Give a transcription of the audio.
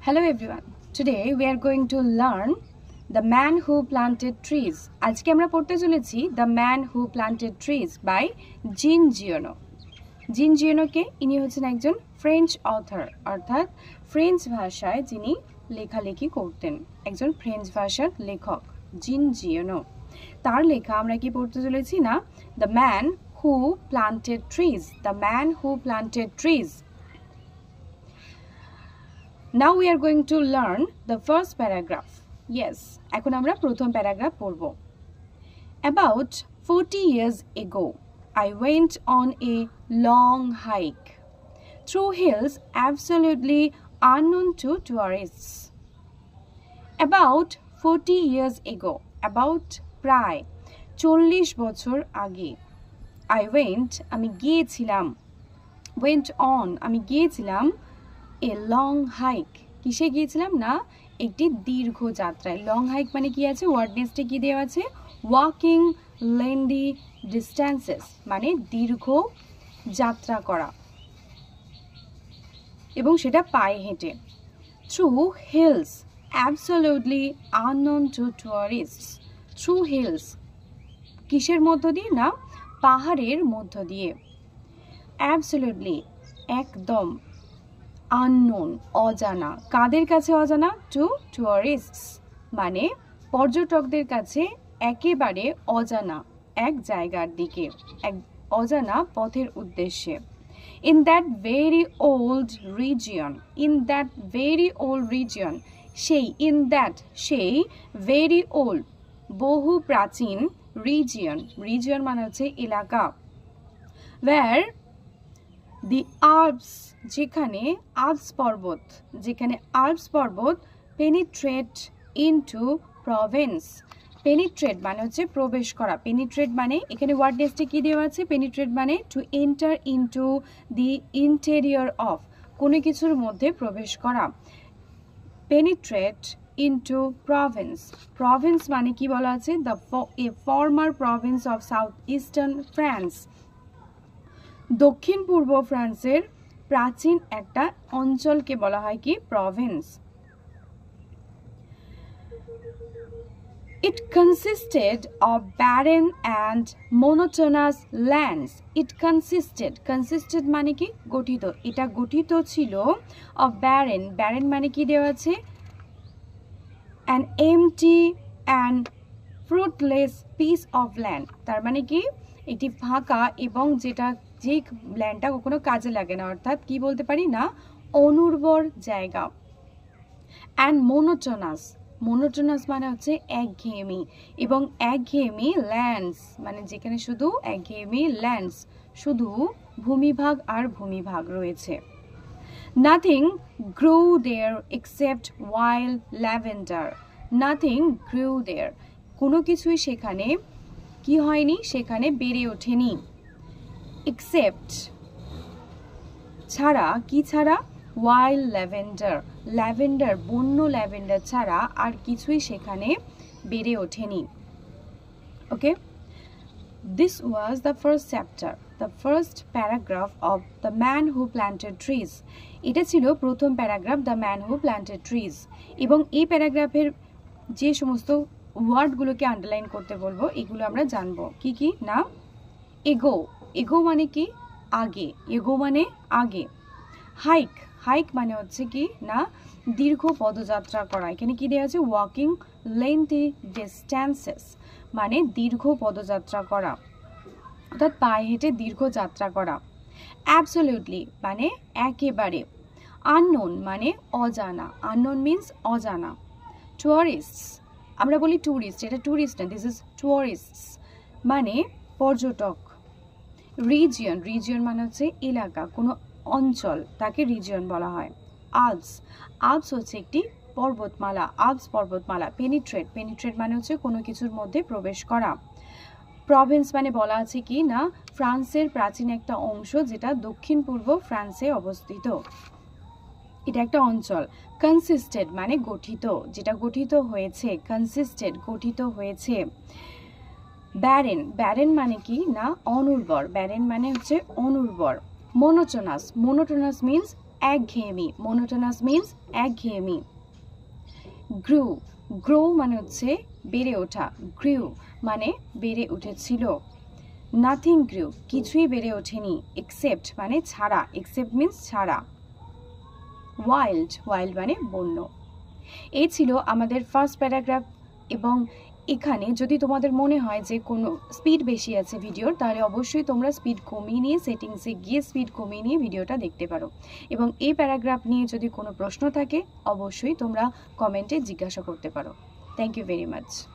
Hello everyone. Today we are going to learn The Man Who Planted Trees. আজকে আমরা পড়তে চলেছি The Man Who Planted Trees by Jean Giono. জিন জিওনোকে ইনি হচ্ছেন একজন ফ্রেঞ্চ অথর, অর্থাৎ ফ্রেঞ্চ ভাষায় যিনি লেখালেখি করতেন, একজন ফ্রেঞ্চ ভাষার লেখক জিন জিওনো। তার লেখা আমরা কি পড়তে চলেছি না, The Man Who Planted Trees. The Man Who Planted Trees. Now we are going to learn the first paragraph. Yes, এখন আমরা প্রথম প্যারাগ্রাফ পড়ব। About 40 years ago, I went on a long hike through hills absolutely unknown to tourists. About 40 years ago, about প্রায় 40 বছর আগে, I went আমি গিয়েছিলাম, went on আমি গিয়েছিলাম a long hike কিসে গিয়েছিলাম না, একটি দীর্ঘ যাত্রায়। লং হাইক মানে কি আছে, ওয়ার্ড নেক্সটে কি দেওয়া আছে, ওয়াকিং লেন্দি ডিস্টেন্সেস মানে দীর্ঘ যাত্রা করা এবং সেটা পায়ে হেঁটে। Through hills absolutely unknown to tourists. Through hills কিসের মধ্য দিয়ে না, পাহাড়ের মধ্য দিয়ে। অ্যাবসলিউটলি একদম, আননোন অজানা, কাদের কাছে অজানা, টু টুরিস্টস মানে পর্যটকদের কাছে একেবারে অজানা এক জায়গার দিকে, এক অজানা পথের উদ্দেশ্যে। In that very old region, in that very old region সেই, ইন দ্যাট সেই, ভেরি ওল্ড বহু প্রাচীন, রিজিয়ন রিজিয়ন মানে হচ্ছে এলাকা, ওয়্যার দি আল্পস যেখানে, আল্পস পর্বত যেখানে, আল্পস পর্বত পেনিট্রেট ইনটু প্রভিন্স। পেনিট্রেট মানে হচ্ছে প্রবেশ করা, পেনিট্রেট মানে এখানে ওয়ার্ড নেক্সটে কি দেওয়া আছে, পেনিট্রেট মানে to enter into the interior of, কোনো কিছুর মধ্যে প্রবেশ করা। পেনিট্রেট ইনটু প্রভিন্স, প্রভিন্স মানে কি বলা আছে, the A former Province of south eastern France, দক্ষিণ পূর্ব ফ্রান্সের প্রাচীন একটা অঞ্চলকে বলা হয় কি, Province. It consisted of barren and monotonous lands. It consisted মানে কি, গঠিত, এটা গঠিত ছিল of barren, barren মানে কি দেওয়া আছে, an empty and fruitless piece of land, তার মানে কি এটি ফাঁকা এবং যেটা, যে ল্যান্ডটা কখনো কাজে লাগে না, অর্থাৎ কি বলতে পারি না, অনুর্বর জায়গা। অ্যান্ড মোনোটোনাস, মোনোটোনাস মানে হচ্ছে একঘেয়েমি, এবং একঘেয়েমি ল্যান্ডস মানে যেখানে শুধু একঘেয়েমি ল্যান্ডস, শুধু ভূমিভাগ আর ভূমিভাগ রয়েছে। Nothing grow there except wild lavender, nothing grow there কোনো কিছুই সেখানে কি হয়নি, সেখানে বেড়ে ওঠেনি। এক্সেপ্ট ছাড়া, কি ছাড়া, ওয়াইল্ড ল্যাভেন্ডার, ল্যাভেন্ডার বন্য ল্যাভেন্ডার ছাড়া আর কিছুই সেখানে বেড়ে ওঠেনি। Okay, this was the first chapter, the first paragraph of the man who planted trees. এটা ছিল প্রথম paragraph, the man who planted trees. এবং এই প্যারাগ্রাফের যে সমস্ত ওয়ার্ডগুলোকে আন্ডারলাইন করতে বলবো এগুলো আমরা জানবো। কি কি না, এগো, এগো মানে কি, আগে, এগো মানে আগে। হাইক, হাইক মানে হচ্ছে কি না, দীর্ঘ পদযাত্রা করা, এখানে কি দেওয়া আছে, ওয়াকিং লেন্থি ডিস্টেন্সেস মানে দীর্ঘ পদযাত্রা করা, অর্থাৎ পায়ে হেঁটে দীর্ঘ যাত্রা করা। অ্যাবসলিউটলি মানে একেবারে। আননোন মানে অজানা, আননোন মিন্স অজানা। টুরিস্টস আমরা বলি ট্যুরিস্ট, এটা ট্যুরিস্ট না, দিস ইজ টুরিস্টস মানে পর্যটক। রিজিয়ন, রিজিয়ন মানে হচ্ছে এলাকা, কোনো অঞ্চল, তাকে রিজিয়ন বলা হয়। আল্পস, আল্পস হচ্ছে একটি পর্বতমালা, আল্পস পর্বতমালা। পেনিট্রেট, পেনিট্রেট মানে হচ্ছে কোনো কিছুর মধ্যে প্রবেশ করা। প্রভিন্স মানে বলা আছে কি না, ফ্রান্সের প্রাচীন একটা অংশ যেটা দক্ষিণ পূর্ব ফ্রান্সে অবস্থিত, এটা একটা অঞ্চল। কনসিস্টেড মানে গঠিত, যেটা গঠিত হয়েছে, কনসিস্টেড গঠিত হয়েছে। ব্যারেন, ব্যারেন মানে কি না, অনুর্বর, ব্যারেন মানে হচ্ছে অনুর্বর। মোনোটোনাস, মোনোটোনাস মিন্স একঘেয়েমি, monotonous means একঘেয়েমি। grew, grow মানে হচ্ছে বেড়ে ওঠা, grew মানে বেড়ে উঠেছিল। nothing grew, কিছুই বেড়ে ওঠেনি। except মানে ছাড়া, except means ছাড়া। wild, wild মানে বন্য। এই ছিল আমাদের ফার্স্ট প্যারাগ্রাফ। এবং এখানে যদি তোমাদের মনে হয় যে কোনো স্পিড বেশি আছে ভিডিওর, তাহলে অবশ্যই তোমরা স্পিড কমিয়ে নিয়ে সেটিংসে গিয়ে স্পিড কমিয়ে নিয়ে ভিডিওটা দেখতে পারো। এবং এই প্যারাগ্রাফ নিয়ে যদি কোনো প্রশ্ন থাকে অবশ্যই তোমরা কমেন্টে জিজ্ঞাসা করতে পারো। Thank you very much.